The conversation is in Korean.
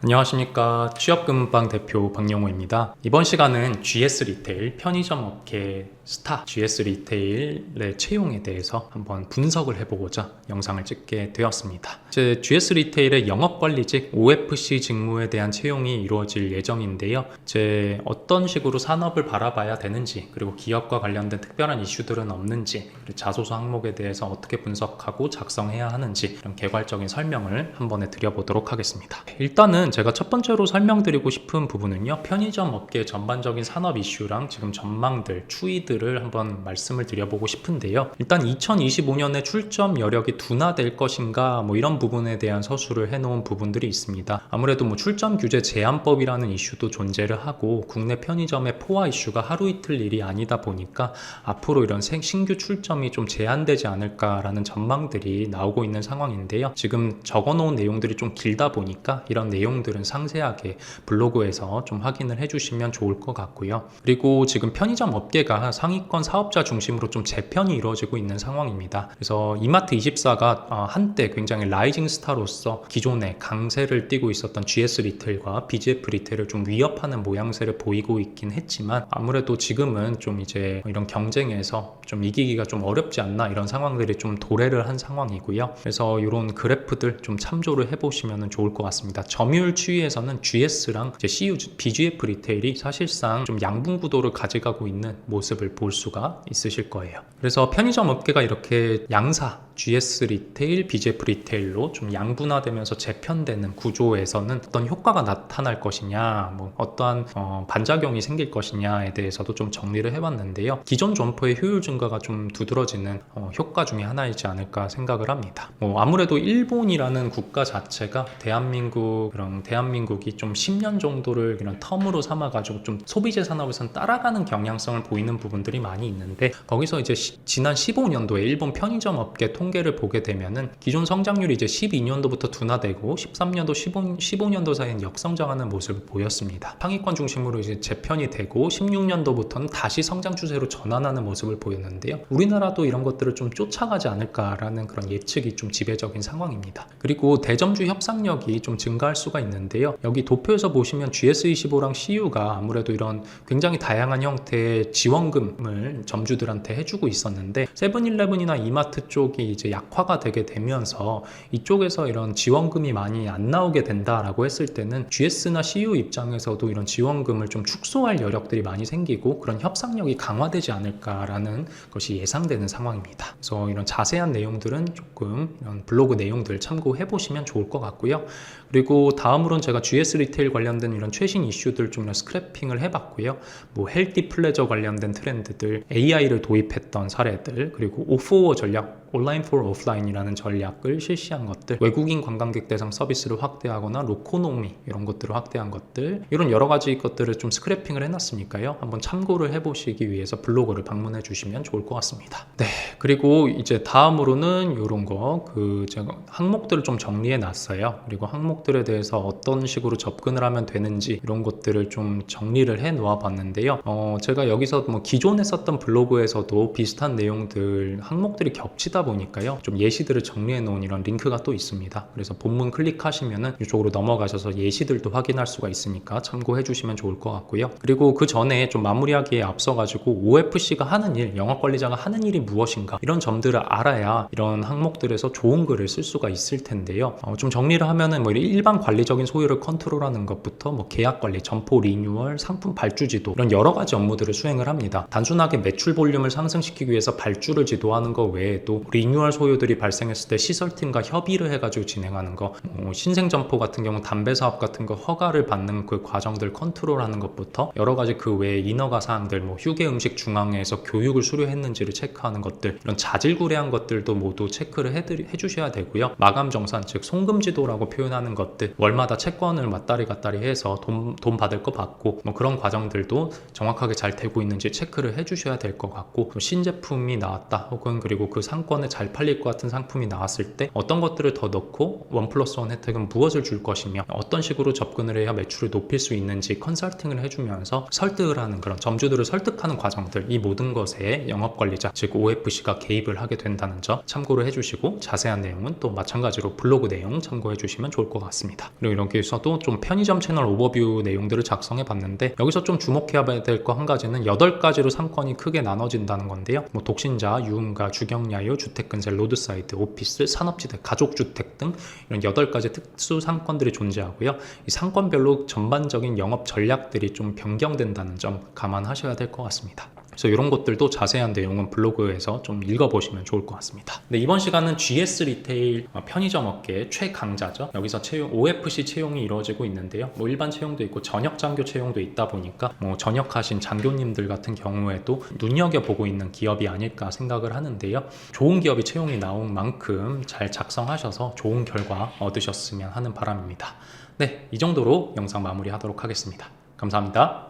안녕하십니까. 취업금방 대표 박영호입니다. 이번 시간은 GS 리테일 편의점 업계 스타 GS 리테일의 채용에 대해서 한번 분석을 해보고자 영상을 찍게 되었습니다. 이제 GS 리테일의 영업관리직 OFC 직무에 대한 채용이 이루어질 예정인데요. 이제 어떤 식으로 산업을 바라봐야 되는지, 그리고 기업과 관련된 특별한 이슈들은 없는지, 그리고 자소서 항목에 대해서 어떻게 분석하고 작성해야 하는지 이런 개괄적인 설명을 한 번에 드려보도록 하겠습니다. 일단은 제가 첫 번째로 설명드리고 싶은 부분은요, 편의점 업계 전반적인 산업 이슈랑 지금 전망들, 추이들을 한번 말씀을 드려보고 싶은데요. 일단 2025년에 출점 여력이 둔화될 것인가, 이런 부분에 대한 서술을 해놓은 부분들이 있습니다. 아무래도 출점 규제 제한법이라는 이슈도 존재를 하고, 국내 편의점의 포화 이슈가 하루 이틀 일이 아니다 보니까 앞으로 이런 신규 출점이 좀 제한되지 않을까라는 전망들이 나오고 있는 상황인데요. 지금 적어놓은 내용들이 좀 길다 보니까 이런 내용들은 상세하게 블로그에서 좀 확인을 해주시면 좋을 것 같고요. 그리고 지금 편의점 업계가 상위권 사업자 중심으로 좀 재편이 이루어지고 있는 상황입니다. 그래서 이마트24가 한때 굉장히 라이징 스타로서 기존에 강세를 띠고 있었던 GS 리테일과 BGF 리테일을 좀 위협하는 모양새를 보이고 있긴 했지만, 아무래도 지금은 좀 이제 이런 경쟁에서 좀 이기기가 좀 어렵지 않나, 이런 상황들이 좀 도래를 한 상황이고요. 그래서 이런 그래프들 좀 참조를 해보시면 좋을 것 같습니다. 점유율 추이에서는 GS랑 이제 CU, BGF 리테일이 사실상 좀 양분 구도를 가져가고 있는 모습을 볼 수가 있으실 거예요. 그래서 편의점 업계가 이렇게 양사 GS 리테일, BGF 리테일로 좀 양분화되면서 재편되는 구조에서는 어떤 효과가 나타날 것이냐, 어떠한 반작용이 생길 것이냐에 대해서도 좀 정리를 해봤는데요. 기존 점포의 효율 증가가 좀 두드러지는 효과 중에 하나이지 않을까 생각을 합니다. 아무래도 일본이라는 국가 자체가 대한민국이 좀 10년 정도를 이런 텀으로 삼아가지고 좀 소비재 산업에선 따라가는 경향성을 보이는 부분들이 많이 있는데, 거기서 이제 지난 15년도에 일본 편의점 업계 통계를 보게 되면은 기존 성장률이 이제 12년도부터 둔화되고 13년도, 15년도 사이엔 역성장하는 모습을 보였습니다. 상위권 중심으로 이제 재편이 되고 16년도부터는 다시 성장 추세로 전환하는 모습을 보였는데요. 우리나라도 이런 것들을 좀 쫓아가지 않을까라는 그런 예측이 좀 지배적인 상황입니다. 그리고 대점주 협상력이 좀 증가할 수가 있는데요. 여기 도표에서 보시면 GS25랑 CU가 아무래도 이런 굉장히 다양한 형태의 지원금을 점주들한테 해주고 있었는데, 세븐일레븐이나 이마트 쪽이 이제 약화가 되게 되면서 이쪽에서 이런 지원금이 많이 안 나오게 된다라고 했을 때는 GS나 CU 입장에서도 이런 지원금을 좀 축소할 여력들이 많이 생기고 그런 협상력이 강화되지 않을까라는 것이 예상되는 상황입니다. 그래서 이런 자세한 내용들은 조금 이런 블로그 내용들 참고해 보시면 좋을 것 같고요. 그리고 다음으로는 제가 GS 리테일 관련된 이런 최신 이슈들 좀 스크래핑을 해봤고요. 헬티 플레저 관련된 트렌드들, AI를 도입했던 사례들, 그리고 O4 전략, 온라인 for 오프라인이라는 전략을 실시한 것들, 외국인 관광객 대상 서비스를 확대하거나 로코노미 이런 것들을 확대한 것들, 이런 여러 가지 것들을 좀 스크래핑을 해놨으니까요. 한번 참고를 해보시기 위해서 블로그를 방문해 주시면 좋을 것 같습니다. 네, 그리고 이제 다음으로는 이런 거 제가 항목들을 좀 정리해 놨어요. 그리고 항목들에 대해서 어떤 식으로 접근을 하면 되는지 이런 것들을 좀 정리를 해 놓아 봤는데요. 제가 여기서 기존에 썼던 블로그에서도 비슷한 내용들, 항목들이 겹치다 보니까요, 좀 예시들을 정리해 놓은 이런 링크가 또 있습니다. 그래서 본문 클릭하시면은 이쪽으로 넘어가셔서 예시들도 확인할 수가 있으니까 참고해 주시면 좋을 것 같고요. 그리고 그 전에 좀 마무리하기에 앞서 가지고 OFC가 하는 일, 영업관리자가 하는 일이 무엇인가, 이런 점들을 알아야 이런 항목들에서 좋은 글을 쓸 수가 있을 텐데요. 좀 정리를 하면은 일반 관리적인 소요를 컨트롤하는 것부터 계약 관리, 점포 리뉴얼, 상품 발주 지도, 이런 여러 가지 업무들을 수행을 합니다. 단순하게 매출 볼륨을 상승시키기 위해서 발주를 지도하는 것 외에도 리뉴얼 소요들이 발생했을 때 시설팀과 협의를 해가지고 진행하는 거, 신생 점포 같은 경우 담배 사업 같은 거 허가를 받는 그 과정들 컨트롤하는 것부터 여러 가지 그 외에 인허가 사항들, 휴게 음식 중앙에서 교육을 수료했는지를 체크하는 것들, 이런 자질구레한 것들도 모두 체크를 해주셔야 되고요. 마감 정산, 즉 송금 지도라고 표현하는 것들, 월마다 채권을 왔다리 갔다리 해서 돈 받을 거 받고 그런 과정들도 정확하게 잘 되고 있는지 체크를 해주셔야 될 것 같고, 신제품이 나왔다 혹은 그리고 그 상권을 이번에 잘 팔릴 것 같은 상품이 나왔을 때 어떤 것들을 더 넣고 1+1 혜택은 무엇을 줄 것이며 어떤 식으로 접근을 해야 매출을 높일 수 있는지 컨설팅을 해주면서 설득을 하는 그런 점주들을 설득하는 과정들, 이 모든 것에 영업관리자 즉 OFC가 개입을 하게 된다는 점 참고를 해주시고, 자세한 내용은 또 마찬가지로 블로그 내용 참고해 주시면 좋을 것 같습니다. 그리고 여기서도 좀 편의점 채널 오버뷰 내용들을 작성해 봤는데, 여기서 좀 주목해야 될 거 한 가지는 8가지로 상권이 크게 나눠진다는 건데요. 뭐 독신자, 유흥가, 주경야유, 주택근세, 로드사이드, 오피스, 산업지대, 가족주택 등 이런 8가지 특수 상권들이 존재하고요. 이 상권별로 전반적인 영업 전략들이 좀 변경된다는 점 감안하셔야 될 것 같습니다. 그래서 이런 것들도 자세한 내용은 블로그에서 좀 읽어보시면 좋을 것 같습니다. 네, 이번 시간은 GS 리테일 편의점 업계 최강자죠. 여기서 OFC 채용이 이루어지고 있는데요. 뭐 일반 채용도 있고 전역 장교 채용도 있다 보니까 뭐 전역하신 장교님들 같은 경우에도 눈여겨보고 있는 기업이 아닐까 생각을 하는데요. 좋은 기업이 채용이 나온 만큼 잘 작성하셔서 좋은 결과 얻으셨으면 하는 바람입니다. 네, 이 정도로 영상 마무리하도록 하겠습니다. 감사합니다.